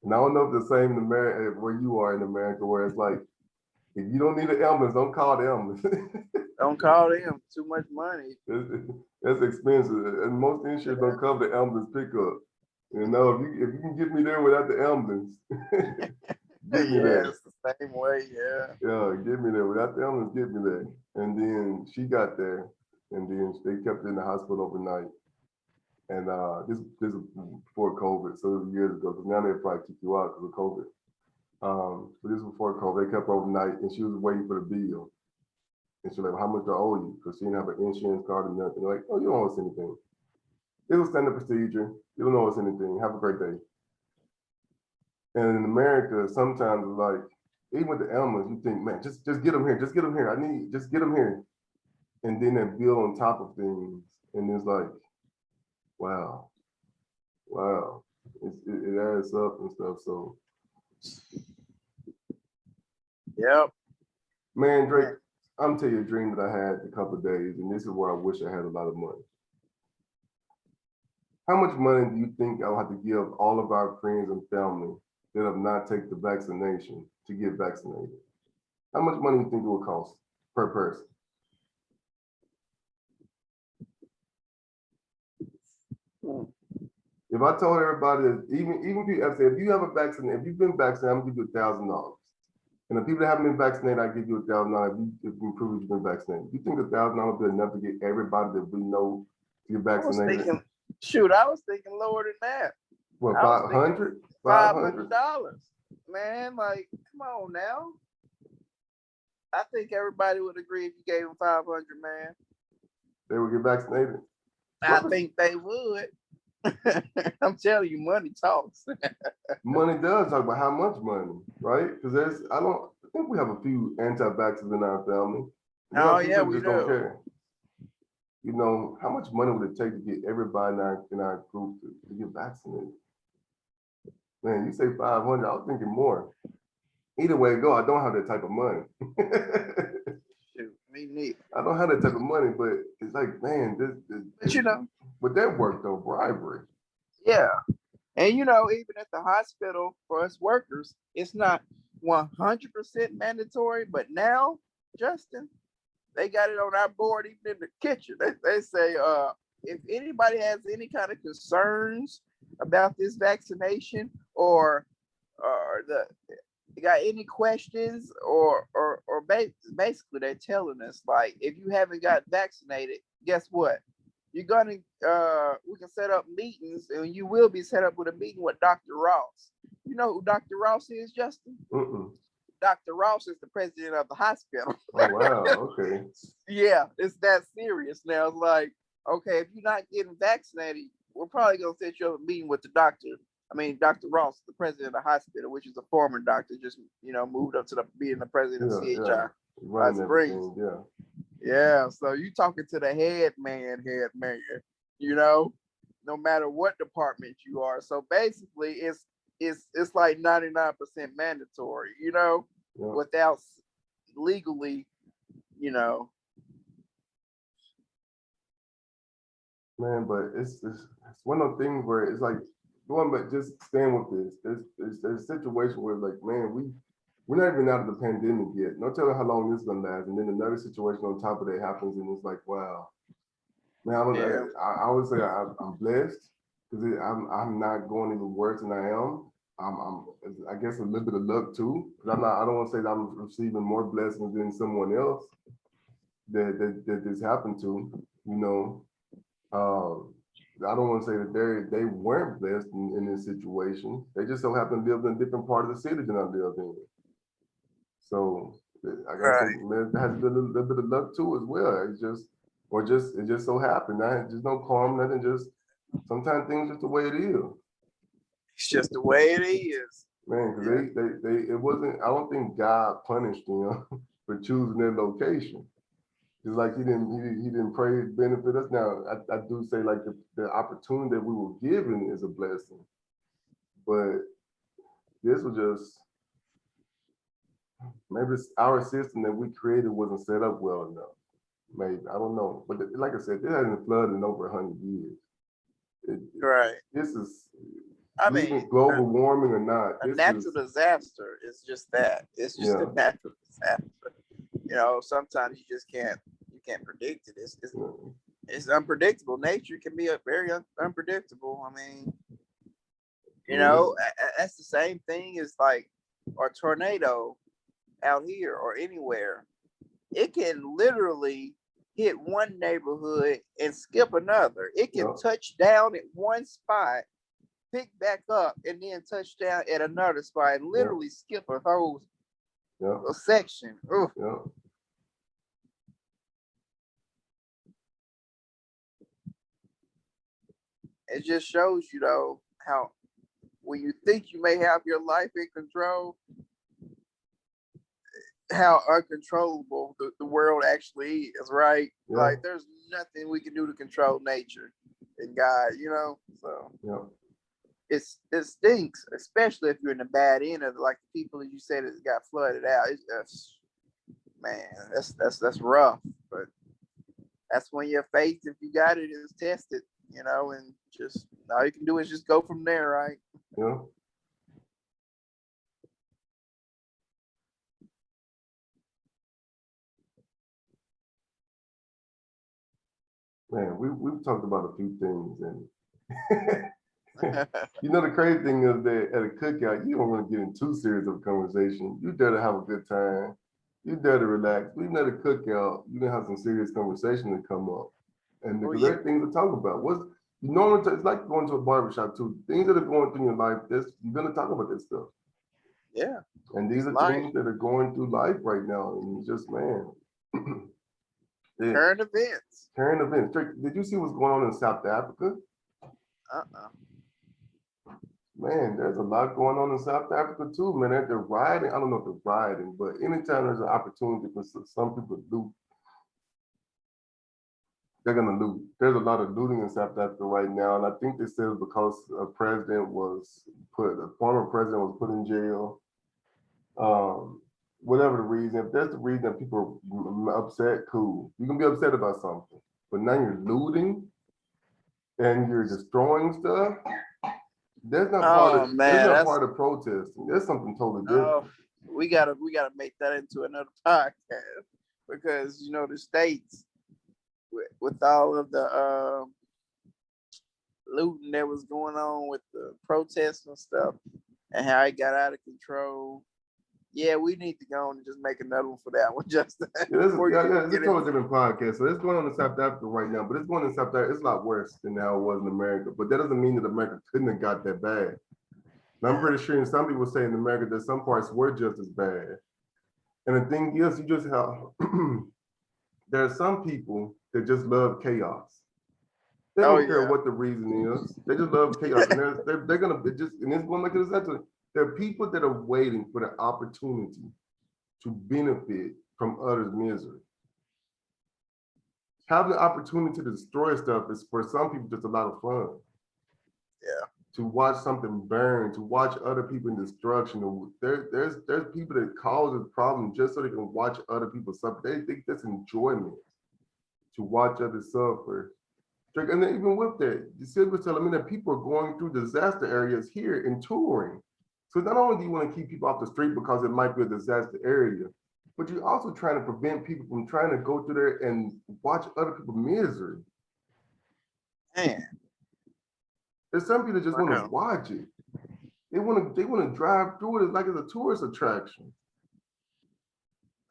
And I don't know if the same in America where you are in America, where it's like, if you don't need an ambulance, don't call the ambulance. Don't call them. Too much money. That's expensive, and most insurance don't cover the ambulance pickup. You know, if you can get me there without the ambulance, get me there. It's the same way. Yeah. Yeah, get me there without the ambulance. Get me there. And then she got there, and then they kept her in the hospital overnight. And this is before COVID, so it was years ago. Because now they probably kick you out because of COVID. But this was before COVID. They kept her overnight, and she was waiting for the bill. And she's like, "How much do I owe you?" Because she didn't have an insurance card or nothing. They're like, "Oh, you don't owe us anything. It was standard procedure. You don't owe us anything. Have a great day." And in America, sometimes it's like, even with the ambulance, you think, man, just get them here. Just get them here. Just get them here. And then that bill on top of things. And it's like, wow. It adds up and stuff. So, Yep. man, Drake, I'm telling you a dream that I had a couple of days, and this is where I wish I had a lot of money. How much money do you think I'll have to give all of our friends and family that have not taken the vaccination to get vaccinated? How much money do you think it will cost per person? If I told everybody that even people, I said, if you have a vaccine, if you've been vaccinated, I'm gonna give you $1,000. And the people that haven't been vaccinated, I give you $1,000 if you prove you've been vaccinated. You think $1,000 will be enough to get everybody that we know to get vaccinated? I was thinking lower than that. What, 500? $500. Man, like, come on now. I think everybody would agree if you gave them 500, man. They would get vaccinated? I think they would. I'm telling you, money talks. Money does talk, about how much money, right? Because I think we have a few anti-vaxxers in our family. Oh yeah, we just do. Don't care. You know, how much money would it take to get everybody in our group to get vaccinated? Man, you say 500, I was thinking more. Either way it go, I don't have that type of money. Shoot, me neither. I don't have that type of money, but it's like, man, but you know, would that work though? Bribery. Yeah. And you know, even at the hospital for us workers, it's not 100% mandatory, but now, Justin, they got it on our board, even in the kitchen. They say, if anybody has any kind of concerns about this vaccination or you got any questions or basically they're telling us, like, if you haven't got vaccinated, guess what? You're gonna we can set up meetings, and you will be set up with a meeting with Dr. Ross. You know who Dr. Ross is, Justin? Dr. Ross is the president of the hospital. Oh wow, okay. Yeah, it's that serious now. It's like, okay, if you're not getting vaccinated, we're probably gonna set you up a meeting with the doctor. I mean, Dr. Ross, the president of the hospital, which is a former doctor, just moved up to being the president of CHI. Yeah. Yeah, so you talking to the head man, no matter what department you are. So basically, it's like 99% mandatory, without legally, Man, but it's one of those things where it's like going, but just staying with this. There's a situation where like, man, we're not even out of the pandemic yet. No telling how long this is gonna last. And then another situation on top of that happens, and it's like, wow. Man, I would say I'm blessed because I'm not going even worse than I am. I guess a little bit of luck too, because I don't want to say that I'm receiving more blessings than someone else that this happened to. I don't want to say that they weren't blessed in this situation. They just so happen to live in a different part of the city than I lived in. So I gotta say, man, that has a little bit of luck too as well. It just so happened. Just no karma, nothing. Just sometimes things just the way it is. It's just the way it is. Man, because it wasn't. I don't think God punished them for choosing their location. It's like he didn't pray to benefit us. Now I do say like the opportunity that we were given is a blessing, but this was just maybe it's our system that we created wasn't set up well enough. Maybe I don't know, but like I said, it hasn't flooded in over 100 years. Right. This is, I even mean, global warming or not, a this natural is disaster is just that. It's just yeah. a natural disaster. You know, sometimes you just can't predict it. It's unpredictable. Nature can be a very unpredictable. I mean, you know, that's the same thing as like a tornado out here or anywhere. It can literally hit one neighborhood and skip another. It can Yeah. touch down at one spot, pick back up, and then touch down at another spot and literally skip a whole a section. Oof. Yeah. It just shows you though how when you think you may have your life in control, how uncontrollable the world actually is, right? Yeah. Like there's nothing we can do to control nature and God, you know. So Yeah. it stinks, especially if you're in the bad end of like the people that you said that got flooded out. It's just, man, that's rough. But that's when your faith, if you got it, is tested, you know, and just all you can do is just go from there, right? Yeah. Man, we've talked about a few things, and you know the crazy thing is that at a cookout, you don't want to get in too serious of a conversation. You dare to have a good time. You dare to relax. But even at a cookout, you can have some serious conversation that come up, and because there are things to talk about. You normally it's like going to a barbershop too. Things that are going through your life, you're gonna talk about this stuff. Yeah. And these are things that are going through life right now, and it's just man. Yeah. Current events. Current events. Drake, did you see what's going on in South Africa? Man, there's a lot going on in South Africa too, man. They're rioting. I don't know if they're rioting, but anytime there's an opportunity for some people to loot, they're gonna loot. There's a lot of looting in South Africa right now, and I think they said because a former president was put in jail. Whatever the reason, if that's the reason that people are upset, cool. You can be upset about something, but now you're looting and you're destroying stuff. That's not part of protesting. That's something totally different. We gotta make that into another podcast because you know the states with all of the looting that was going on with the protests and stuff and how it got out of control. Yeah, we need to go on and just make another one for that one, Justin. It's a totally different podcast. So it's going on in South Africa right now, but it's going in South Africa. It's a lot worse than how it was in America. But that doesn't mean that America couldn't have got that bad. And I'm pretty sure some people say in America that some parts were just as bad. And the thing is, you just have there are some people that just love chaos. They don't care what the reason is. They just love chaos, and they're gonna just and it's going like this. There are people that are waiting for the opportunity to benefit from others' misery. Having the opportunity to destroy stuff is for some people just a lot of fun. Yeah. To watch something burn, to watch other people in destruction. There's people that cause problems just so they can watch other people suffer. They think that's enjoyment to watch others suffer. And then even with that, the city was telling me that people are going through disaster areas here and touring. So not only do you want to keep people off the street because it might be a disaster area, but you're also trying to prevent people from trying to go through there and watch other people's misery. Man. There's some people that just want to watch it. They want to drive through it like it's a tourist attraction.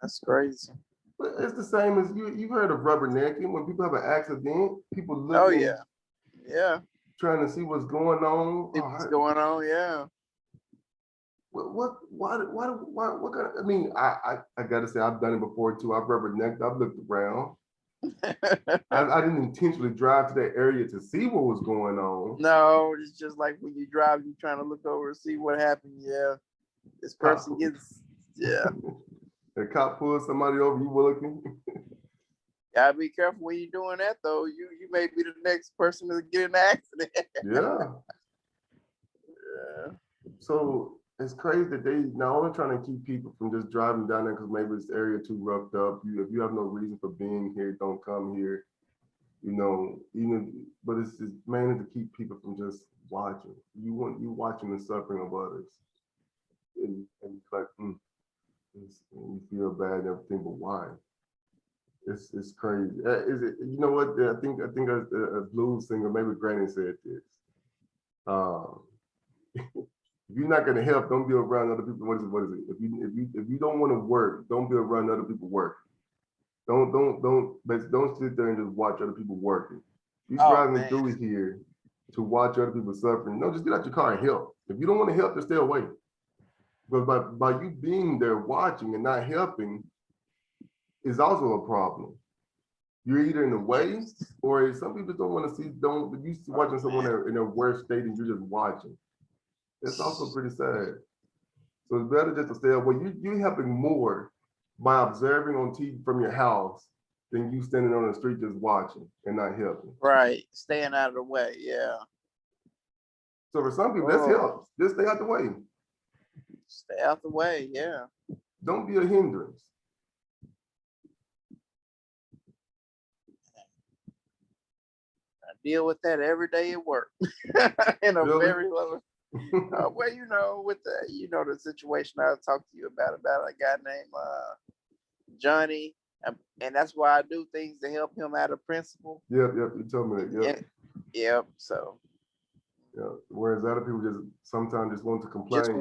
That's crazy. But it's the same as you've heard of rubbernecking when people have an accident, people looking, trying to see what's going on. What's going on, yeah. What kind of, I mean, I gotta say I've done it before too. I've rubbernecked, I've looked around. I didn't intentionally drive to that area to see what was going on. No, it's just like when you drive, you're trying to look over and see what happened. Yeah. This person gets The cop pulls somebody over, you were looking. Gotta be careful when you're doing that, though. You may be the next person to get in an accident. Yeah. Yeah. So it's crazy that they not only trying to keep people from just driving down there because maybe this area too roughed up. If you have no reason for being here, don't come here. You know, even but it's just mainly to keep people from just watching. You watching the suffering of others, and it's like and you feel bad and everything, but why? It's crazy. Is it? You know what? I think a blues singer, maybe Granny said this. Um, if you're not gonna help, don't be around other people. What is it? If you don't want to work, don't be around other people working. Don't sit there and just watch other people working. You Oh driving man. through here to watch other people suffering. No, just get out your car and help. If you don't want to help, just stay away. But by you being there watching and not helping is also a problem. You're either in the way, or some people don't want to see. Don't you watching someone in their worst state and you're just watching. It's also pretty sad. So it's better just to stay away. You're helping more by observing on TV from your house than you standing on the street just watching and not helping. Right. Staying out of the way. Yeah. So for some people, that's help. Just stay out the way. Stay out the way. Yeah. Don't be a hindrance. I deal with that every day at work. In a Really? very low. Well, with the situation I talked to you about a guy named Johnny, and that's why I do things to help him out of principle. Yep, you told me that. Yep. Yep. So. Yeah. Whereas other people just sometimes just want to complain. Just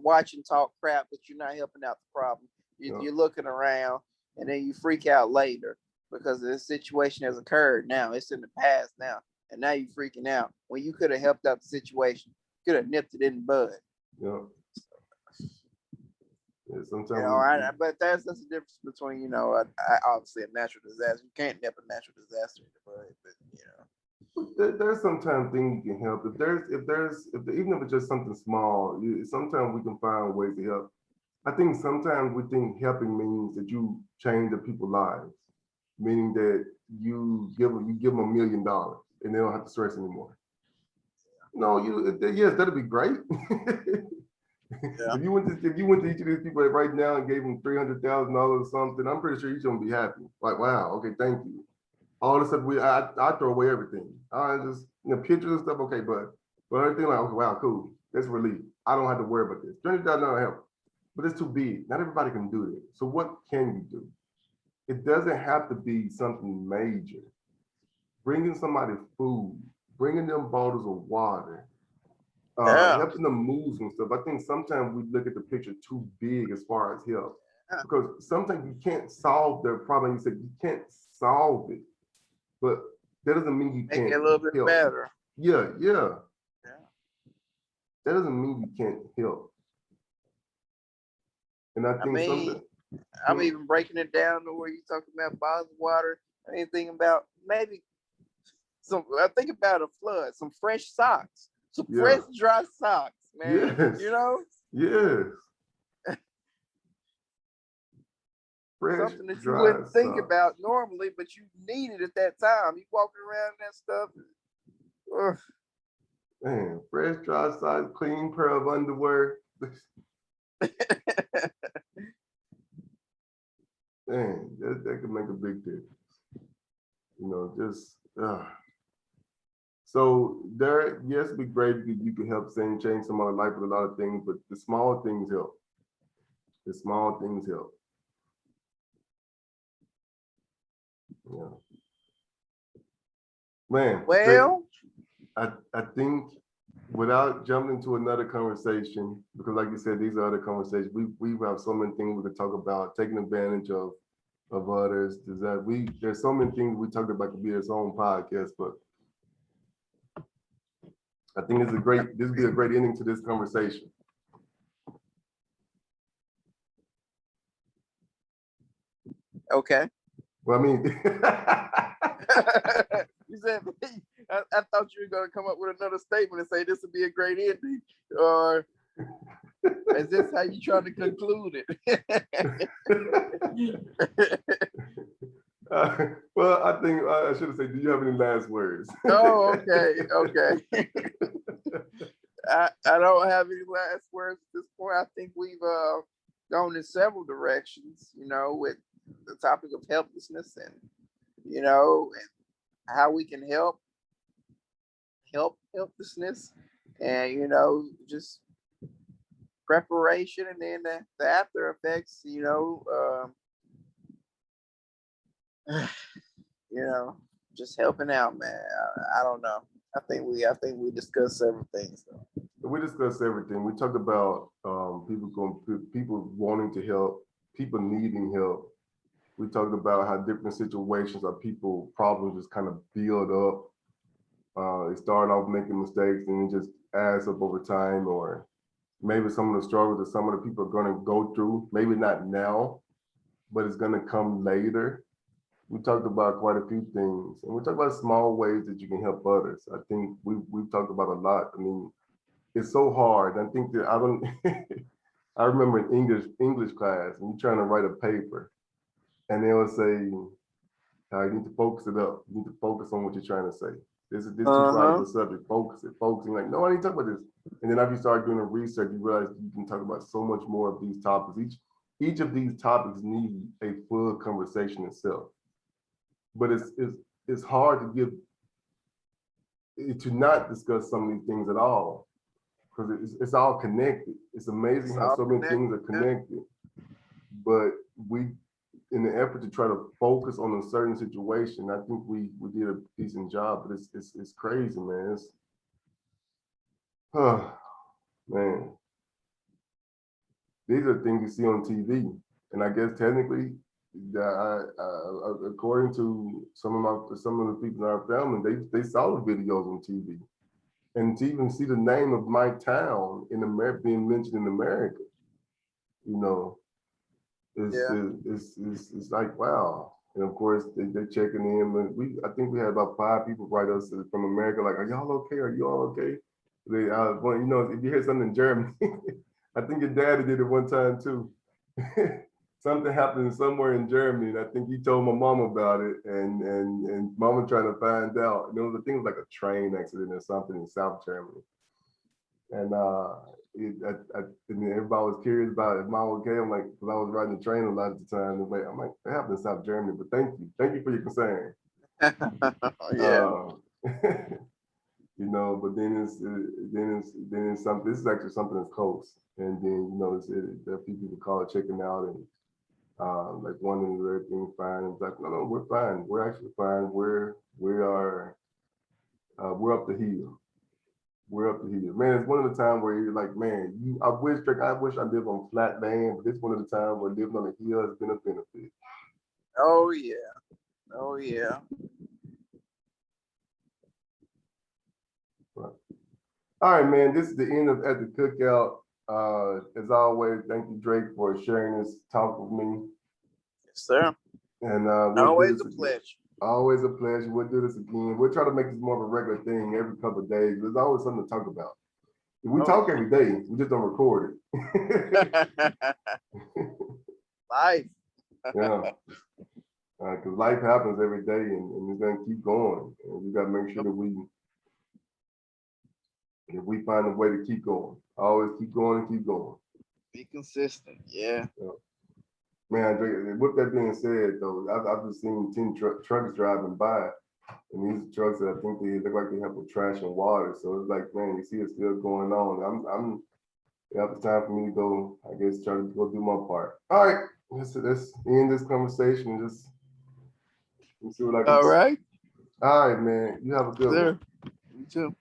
watching talk crap, but you're not helping out the problem. You're looking around, and then you freak out later because this situation has occurred. Now it's in the past now, and now you're freaking out when you could have helped out the situation. Could have nipped it in the bud. Yeah. Yeah, sometimes. But that's the difference between obviously a natural disaster. You can't nip a natural disaster in the bud, but There's sometimes things you can help. Even if it's just something small, sometimes we can find ways to help. I think sometimes we think helping means that you change the people's lives, meaning that you give them $1 million and they don't have to stress anymore. No, yes, that'd be great. Yeah. If you went to each of these people right now and gave them $300,000 or something, I'm pretty sure each of them would be happy. Like, wow, okay, thank you. All of a sudden, I throw away everything. I just pictures and stuff, okay, but everything like, okay, wow, cool. That's relief. I don't have to worry about this. $300,000 help, but it's too big. Not everybody can do it. So what can you do? It doesn't have to be something major. Bringing somebody food, bringing them bottles of water, helping them move and stuff. I think sometimes we look at the picture too big as far as help, because sometimes you can't solve their problem. You said you can't solve it, but that doesn't mean you can't make it a little bit help. better. Yeah. That doesn't mean you can't help. And I think I'm even breaking it down to where you're talking about bottles of water. Anything about maybe I think about a flood, some fresh socks, some fresh dry socks, man. Yes. Yes. Fresh, something that you wouldn't think about normally, but you need it at that time. You walking around that stuff. Man, fresh dry socks, clean pair of underwear. Man, that could make a big difference. So there, yes, it'd be great if you could help change somebody's life with a lot of things, but the small things help. The small things help. Yeah. Man. Well, I think without jumping into another conversation, because like you said, these are other conversations. We have so many things we could talk about, taking advantage of others. There's so many things we talked about could be its own podcast, but I think this would be a great ending to this conversation. Okay. Well, I mean, you said I thought you were going to come up with another statement and say this would be a great ending, or is this how you trying to conclude it? Well, I think I should have said, do you have any last words? Oh, okay. I don't have any last words at this point. I think we've gone in several directions, with the topic of helplessness and and how we can help helplessness, and just preparation, and then the after effects, just helping out, man. I don't know. I think we discussed several things though. We discussed everything. We talked about people wanting to help, people needing help. We talked about how different situations or people problems just kind of build up. They start off making mistakes and it just adds up over time, or maybe some of the struggles that some of the people are going to go through, maybe not now, but it's going to come later. We talked about quite a few things, and we talked about small ways that you can help others. I think we've talked about a lot. I mean, it's so hard. I think that I don't. I remember in English class, and you're trying to write a paper, and they would say, "You need to focus it up. You need to focus on what you're trying to say. This too broad of a subject. Focus it. Focus." And like, no, I need to talk about this. And then after you start doing the research, you realize you can talk about so much more of these topics. Each of these topics need a full conversation itself. But it's hard to not discuss some of these things at all, because it's all connected. It's amazing how so many things are connected. But we, in the effort to try to focus on a certain situation, I think we did a decent job. But it's crazy, man. Man, these are things you see on TV, and I guess technically, according to some of the people in our family, they saw the videos on TV, and to even see the name of my town in America being mentioned in America, it's like, wow. And of course they're checking in. But I think we had about 5 people write us from America, like, "Are y'all okay? Are you all okay?" They, if you hear something in German, I think your daddy did it one time too. Something happened somewhere in Germany, and I think he told my mom about it, and mama trying to find out. And it was, I think it was like a train accident or something in South Germany. And and everybody was curious about if mom was okay. I'm like, because I was riding the train a lot of the time. I'm like, it happened in South Germany, but thank you for your concern. Yeah. But then it's something. This is actually something that's close, and then there are a few people call checking out and like wondering if everything's fine. It's like, no, we're fine. We're actually fine. We're up the hill. We're up the hill, man. It's one of the times where you're like, man, I wish I lived on flat land, but it's one of the times where living on the hill has been a benefit. Oh yeah. Right. All right, man. This is the end of At the Cookout. As always, thank you, Drake, for sharing this talk with me. Yes, sir. And always a pleasure. Always a pleasure. We'll do this again. We'll try to make this more of a regular thing every couple of days. There's always something to talk about. We talk every day. We just don't record it. Life. Yeah. Because life happens every day, and it's going to keep going. And we got to make sure that we find a way to keep going. Always keep going and keep going. Be consistent. Yeah. Man, with that being said, though, I've just seen 10 trucks driving by, and these trucks that I think they look like they have with trash and water. So it's like, man, you see it still going on. It's time for me to go, I guess, try to go do my part. All right, let's end this conversation and just see what I can. All right. All right, man. You have a good one. You too.